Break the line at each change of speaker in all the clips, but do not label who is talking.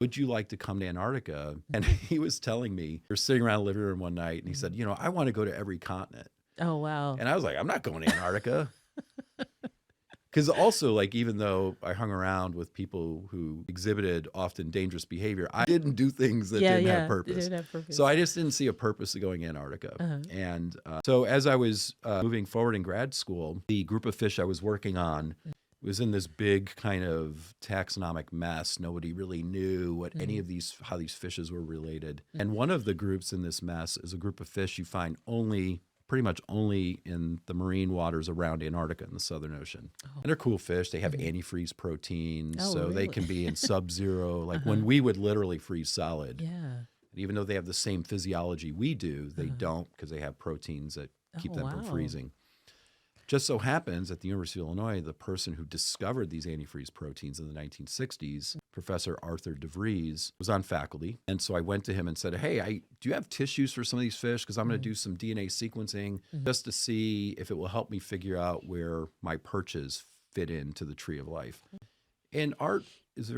would you like to come to Antarctica? And he was telling me, we were sitting around the living room one night, and he said, I want to go to every continent.
Oh, wow.
And I was like, I'm not going to Antarctica. Because also, like, even though I hung around with people who exhibited often dangerous behavior, I didn't do things that didn't have purpose.
Didn't have purpose.
So I just didn't see a purpose of going to Antarctica. And so as I was moving forward in grad school, the group of fish I was working on was in this big kind of taxonomic mess. Nobody really knew what any of these, how these fishes were related. And one of the groups in this mess is a group of fish you find pretty much only in the marine waters around Antarctica in the Southern Ocean. And they're cool fish. They have antifreeze proteins, so
really?
they can be in sub-zero, like when we would literally freeze solid.
Yeah.
And even though they have the same physiology we do, they don't, because they have proteins that keep them from freezing. Just so happens at the University of Illinois, the person who discovered these antifreeze proteins in the 1960s, Professor Arthur DeVries, was on faculty. And so I went to him and said, hey, do you have tissues for some of these fish? Because I'm going to do some DNA sequencing just to see if it will help me figure out where my perches fit into the tree of life. And Art is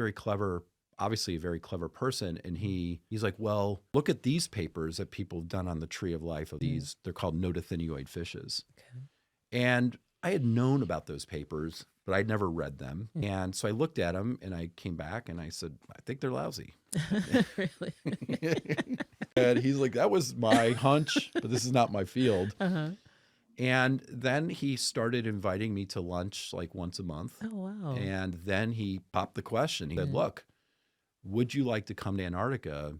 obviously a very clever person. And he's like, well, look at these papers that people have done on the tree of life of these. They're called notothenioi fishes. Okay. And I had known about those papers, but I'd never read them. And so I looked at them and I came back and I said, I think they're lousy.
Really?
And he's like, that was my hunch, but this is not my field. And then he started inviting me to lunch like once a month.
Oh, wow.
And then he popped the question. He said, look, would you like to come to Antarctica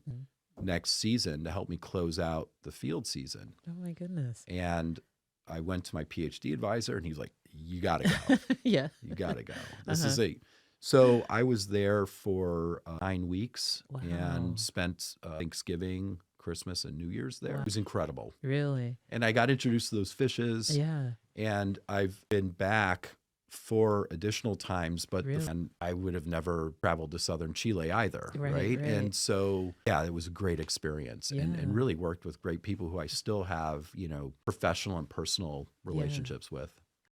next season to help me close out the field season?
Oh, my goodness.
And I went to my PhD advisor and he's like, you got to go.
Yeah.
You got to go. This is it. So I was there for 9 weeks and spent Thanksgiving, Christmas, and New Year's there. It was incredible.
Really?
And I got introduced to those fishes.
Yeah.
And I've been back 4 additional times, but
Really?
and I would have never traveled to southern Chile either, right?
Right.
And so, yeah, it was a great experience and really worked with great people who I still have, professional and personal relationships with.